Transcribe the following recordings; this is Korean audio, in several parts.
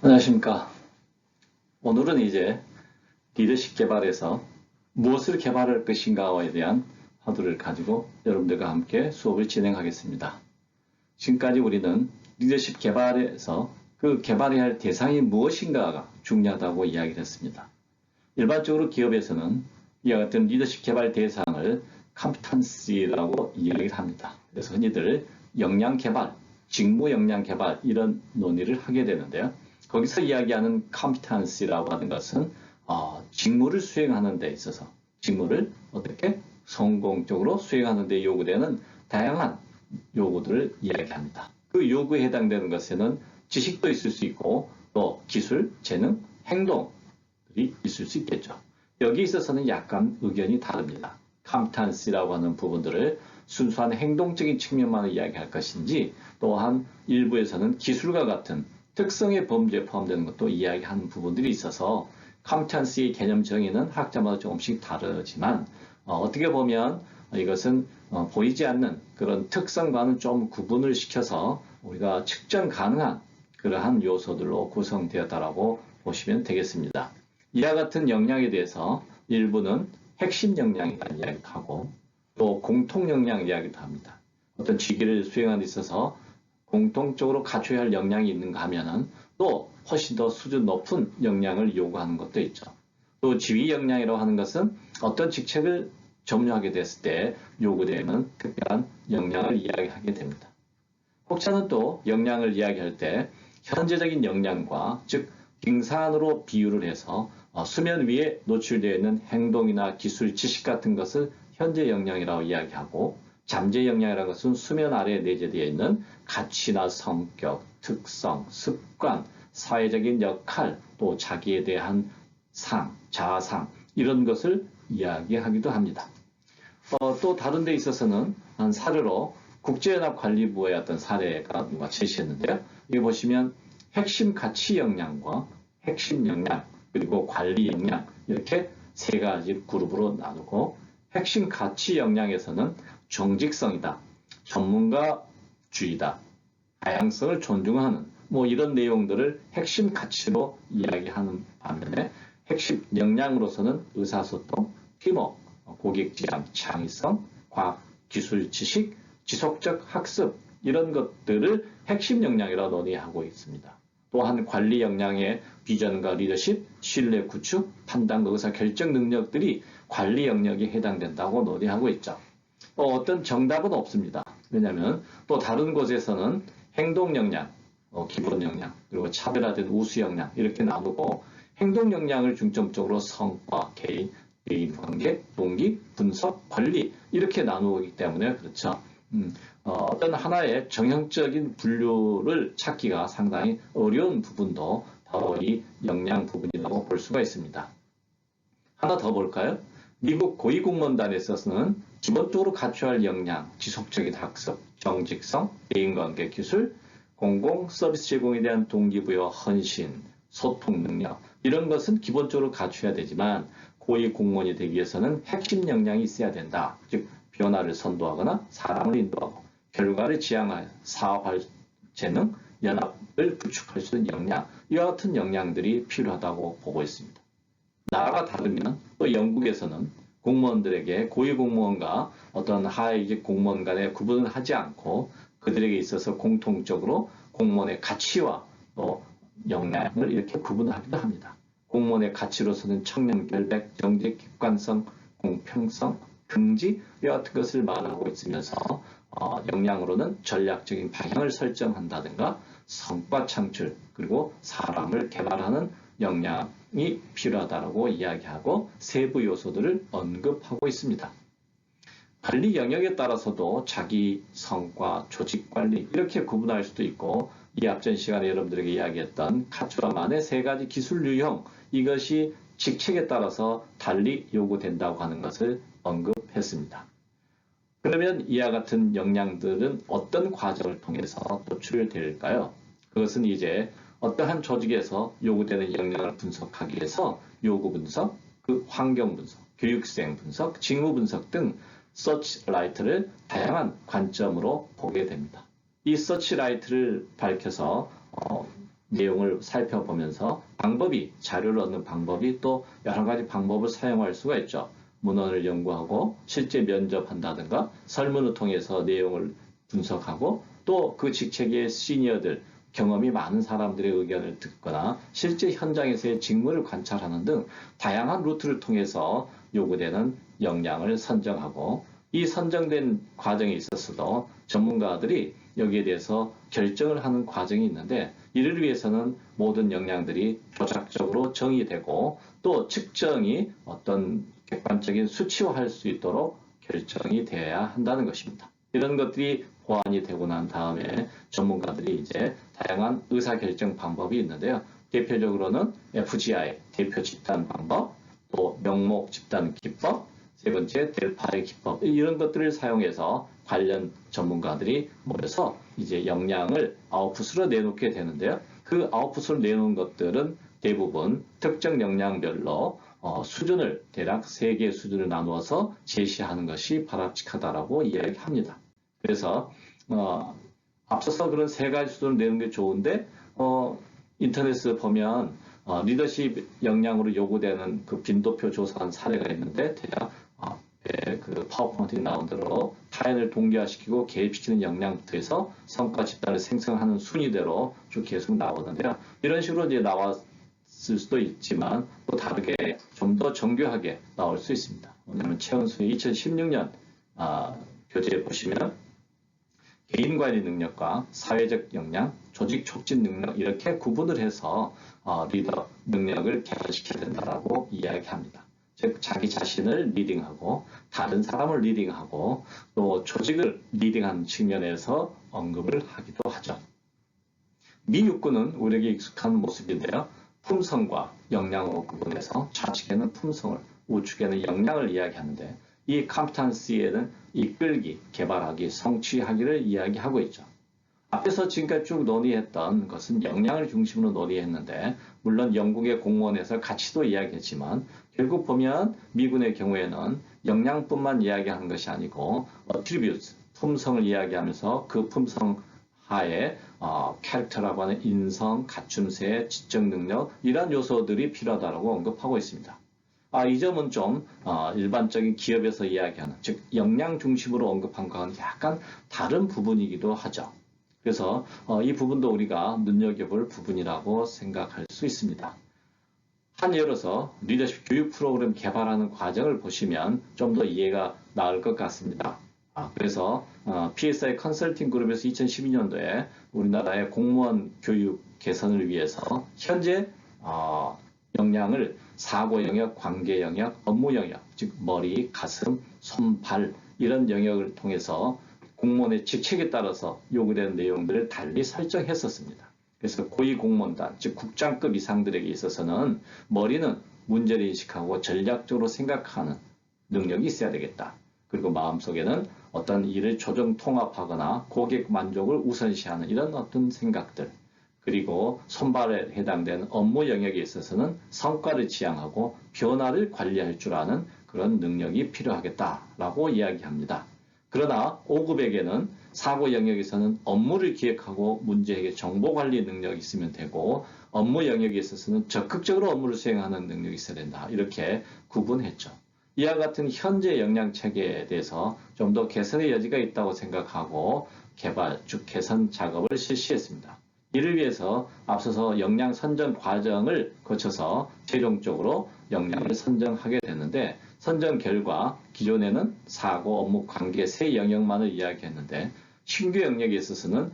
안녕하십니까. 오늘은 이제 리더십 개발에서 무엇을 개발할 것인가에 대한 화두를 가지고 여러분들과 함께 수업을 진행하겠습니다. 지금까지 우리는 리더십 개발에서 그 개발해야 할 대상이 무엇인가가 중요하다고 이야기를 했습니다. 일반적으로 기업에서는 이와 같은 리더십 개발 대상을 컴피턴시라고 이야기를 합니다. 그래서 흔히들 역량 개발, 직무 역량 개발 이런 논의를 하게 되는데요. 거기서 이야기하는 컴피턴시라고 하는 것은 직무를 수행하는 데 있어서 직무를 어떻게 성공적으로 수행하는 데 요구되는 다양한 요구들을 이야기합니다. 그 요구에 해당되는 것에는 지식도 있을 수 있고 또 기술, 재능, 행동들이 있을 수 있겠죠. 여기 있어서는 약간 의견이 다릅니다. 컴피턴시라고 하는 부분들을 순수한 행동적인 측면만을 이야기할 것인지 또한 일부에서는 기술과 같은 특성의 범주에 포함되는 것도 이야기하는 부분들이 있어서 컴피턴시의 개념 정의는 학자마다 조금씩 다르지만 어떻게 보면 이것은 보이지 않는 그런 특성과는 좀 구분을 시켜서 우리가 측정 가능한 그러한 요소들로 구성되었다라고 보시면 되겠습니다. 이와 같은 역량에 대해서 일부는 핵심 역량이라는 이야기도 하고 또 공통 역량 이야기도 합니다. 어떤 직위를 수행하는 데 있어서 공통적으로 갖춰야 할 역량이 있는가 하면은 또 훨씬 더 수준 높은 역량을 요구하는 것도 있죠. 또 지휘 역량이라고 하는 것은 어떤 직책을 점유하게 됐을 때 요구되는 특별한 역량을 이야기하게 됩니다. 혹자는 또 역량을 이야기할 때 현재적인 역량과 즉 빙산으로 비유를 해서 수면 위에 노출되어 있는 행동이나 기술, 지식 같은 것을 현재 역량이라고 이야기하고 잠재 역량이라는 것은 수면 아래에 내재되어 있는 가치나 성격, 특성, 습관, 사회적인 역할, 또 자기에 대한 상, 자아상 이런 것을 이야기하기도 합니다. 또 다른 데 있어서는 한 사례로 국제연합관리부의 어떤 사례가 누가 제시했는데요. 여기 보시면 핵심 가치 역량과 핵심 역량 그리고 관리 역량 이렇게 세 가지 그룹으로 나누고 핵심 가치 역량에서는 정직성이다, 전문가주의다, 다양성을 존중하는 이런 내용들을 핵심 가치로 이야기하는 반면에 핵심 역량으로서는 의사소통, 팀워크, 고객지향, 창의성, 과학, 기술, 지식, 지속적 학습 이런 것들을 핵심 역량이라고 논의하고 있습니다. 또한 관리 역량의 비전과 리더십, 신뢰 구축, 판단과 의사결정 능력들이 관리 영역에 해당된다고 논의하고 있죠. 어떤 정답은 없습니다. 왜냐하면 또 다른 곳에서는 행동 역량, 기본 역량, 그리고 차별화된 우수 역량 이렇게 나누고 행동 역량을 중점적으로 성과, 개인 관계, 동기, 분석, 관리 이렇게 나누기 때문에 그렇죠. 어떤 하나의 정형적인 분류를 찾기가 상당히 어려운 부분도 바로 이 역량 부분이라고 볼 수가 있습니다. 하나 더 볼까요? 미국 고위공무원단에 있어서는 기본적으로 갖춰야 할 역량, 지속적인 학습, 정직성, 대인관계 기술, 공공 서비스 제공에 대한 동기부여, 헌신, 소통 능력 이런 것은 기본적으로 갖춰야 되지만 고위공무원이 되기 위해서는 핵심 역량이 있어야 된다. 즉 변화를 선도하거나 사람을 인도하고 결과를 지향하여 사업할 재능, 연합을 구축할 수 있는 역량 이와 같은 역량들이 필요하다고 보고 있습니다. 나라가 다르면 또 영국에서는 공무원들에게 고위공무원과 어떤 하위직 공무원 간의 구분을 하지 않고 그들에게 있어서 공통적으로 공무원의 가치와 또 역량을 이렇게 구분하기도 합니다. 공무원의 가치로서는 청렴결백, 정직, 객관성, 공평성, 긍지 이와 같은 것을 말하고 있으면서 역량으로는 전략적인 방향을 설정한다든가 성과 창출 그리고 사람을 개발하는 역량이 필요하다고 이야기하고 세부 요소들을 언급하고 있습니다. 관리 영역에 따라서도 자기 성과, 조직 관리 이렇게 구분할 수도 있고 이 앞전 시간에 여러분들에게 이야기했던 카츠라만의 세 가지 기술 유형 이것이 직책에 따라서 달리 요구된다고 하는 것을 언급했습니다. 그러면 이와 같은 역량들은 어떤 과정을 통해서 도출될까요? 그것은 이제 어떠한 조직에서 요구되는 역량을 분석하기 위해서 요구 분석, 그 환경 분석, 교육생 분석, 직무 분석 등 서치라이트를 다양한 관점으로 보게 됩니다. 이 서치라이트를 밝혀서 내용을 살펴보면서 자료를 얻는 방법이 또 여러 가지 방법을 사용할 수가 있죠. 문헌을 연구하고 실제 면접한다든가 설문을 통해서 내용을 분석하고 또 그 직책의 시니어들, 경험이 많은 사람들의 의견을 듣거나 실제 현장에서의 직무를 관찰하는 등 다양한 루트를 통해서 요구되는 역량을 선정하고 이 선정된 과정에 있어서도 전문가들이 여기에 대해서 결정을 하는 과정이 있는데 이를 위해서는 모든 역량들이 조작적으로 정의되고 또 측정이 어떤 객관적인 수치화할 수 있도록 결정이 되어야 한다는 것입니다. 이런 것들이 보완이 되고 난 다음에 전문가들이 이제 다양한 의사결정 방법이 있는데요. 대표적으로는 FGI, 대표 집단 방법, 또 명목 집단 기법, 세 번째 델파의 기법, 이런 것들을 사용해서 관련 전문가들이 모여서 이제 역량을 아웃풋으로 내놓게 되는데요. 그 아웃풋으로 내놓은 것들은 대부분 특정 역량별로 수준을 대략 3개의 수준을 나누어서 제시하는 것이 바람직하다라고 이야기합니다. 그래서 앞서서 그런 3가지 수준을 내는 게 좋은데 인터넷에 보면 리더십 역량으로 요구되는 그 빈도표 조사한 사례가 있는데 대략 그 파워포인트에 나온 대로 타인을 동기화시키고 개입시키는 역량부터 해서 성과 집단을 생성하는 순위대로 쭉 계속 나오는데요. 이런 식으로 이제 나왔을 수도 있지만 또 다르게 좀 더 정교하게 나올 수 있습니다. 왜냐하면 최은수의 2016년 교재에 보시면 개인관리 능력과 사회적 역량, 조직 촉진 능력 이렇게 구분을 해서 리더 능력을 개발시켜야 된다고 이야기합니다. 즉 자기 자신을 리딩하고 다른 사람을 리딩하고 또 조직을 리딩하는 측면에서 언급을 하기도 하죠. 미 육군은 우리에게 익숙한 모습인데요. 품성과 역량으로 구분해서 좌측에는 품성을, 우측에는 역량을 이야기하는데 이 컴피턴시에는 이끌기, 개발하기, 성취하기를 이야기하고 있죠. 앞에서 지금까지 쭉 논의했던 것은 역량을 중심으로 논의했는데 물론 영국의 공무원에서 가치도 이야기했지만 결국 보면 미군의 경우에는 역량뿐만 이야기하는 것이 아니고 attributes, 품성을 이야기하면서 그 품성 하에 캐릭터라고 하는 인성, 갖춤새, 지적 능력 이런 요소들이 필요하다고 언급하고 있습니다. 이 점은 좀 일반적인 기업에서 이야기하는 즉 역량 중심으로 언급한 것과는 약간 다른 부분이기도 하죠. 그래서 이 부분도 우리가 눈여겨볼 부분이라고 생각할 수 있습니다. 한 예로서 리더십 교육 프로그램 개발하는 과정을 보시면 좀 더 이해가 나을 것 같습니다. 그래서 PSI 컨설팅 그룹에서 2012년도에 우리나라의 공무원 교육 개선을 위해서 현재 역량을 사고 영역, 관계 영역, 업무 영역, 즉 머리, 가슴, 손, 발 이런 영역을 통해서 공무원의 직책에 따라서 요구되는 내용들을 달리 설정했었습니다. 그래서 고위공무원단, 즉 국장급 이상들에게 있어서는 머리는 문제를 인식하고 전략적으로 생각하는 능력이 있어야 되겠다. 그리고 마음속에는 어떤 일을 조정 통합하거나 고객 만족을 우선시하는 이런 어떤 생각들, 그리고 손발에 해당되는 업무 영역에 있어서는 성과를 지향하고 변화를 관리할 줄 아는 그런 능력이 필요하겠다라고 이야기합니다. 그러나 5급에게는 사고 영역에서는 업무를 기획하고 문제 해결 정보 관리 능력이 있으면 되고 업무 영역에 있어서는 적극적으로 업무를 수행하는 능력이 있어야 된다. 이렇게 구분했죠. 이와 같은 현재 역량 체계에 대해서 좀 더 개선의 여지가 있다고 생각하고 개발, 즉 개선 작업을 실시했습니다. 이를 위해서 앞서서 역량 선정 과정을 거쳐서 최종적으로 역량을 선정하게 됐는데 선정 결과 기존에는 사고, 업무, 관계 세 영역만을 이야기했는데 신규 영역에 있어서는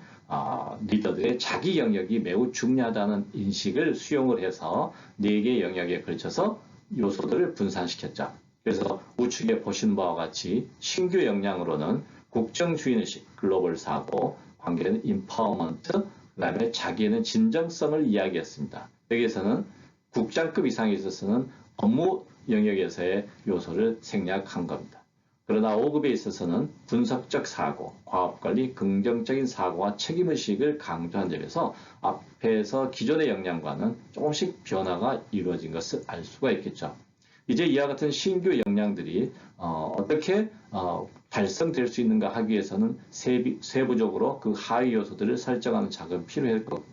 리더들의 자기 영역이 매우 중요하다는 인식을 수용을 해서 4개 영역에 걸쳐서 요소들을 분산시켰죠. 그래서 우측에 보신 바와 같이 신규 역량으로는 국정주의의식, 글로벌 사고, 관계는 인파워먼트, 그 다음에 자기에는 진정성을 이야기했습니다. 여기에서는 국장급 이상에 있어서는 업무 영역에서의 요소를 생략한 겁니다. 그러나 5급에 있어서는 분석적 사고, 과업관리, 긍정적인 사고와 책임의식을 강조한 점에서 앞에서 기존의 역량과는 조금씩 변화가 이루어진 것을 알 수가 있겠죠. 이제 이와 같은 신규 역량들이 어떻게 달성될 수 있는가 하기 위해서는 세부적으로 그 하위 요소들을 설정하는 작업이 필요했고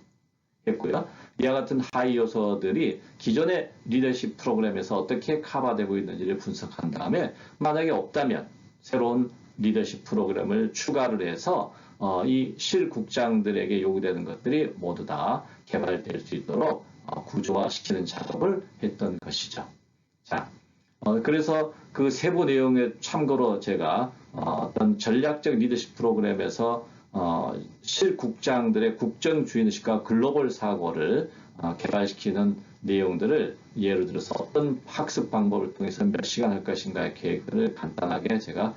했고요. 이와 같은 하위 요소들이 기존의 리더십 프로그램에서 어떻게 커버되고 있는지를 분석한 다음에 만약에 없다면 새로운 리더십 프로그램을 추가를 해서 이 실국장들에게 요구되는 것들이 모두 다 개발될 수 있도록 구조화시키는 작업을 했던 것이죠. 자, 그래서 그 세부 내용에 참고로 제가 어떤 전략적 리더십 프로그램에서 실국장들의 국정주의의식과 글로벌 사고를 개발시키는 내용들을 예를 들어서 어떤 학습 방법을 통해서 몇 시간 할 것인가의 계획을 간단하게 제가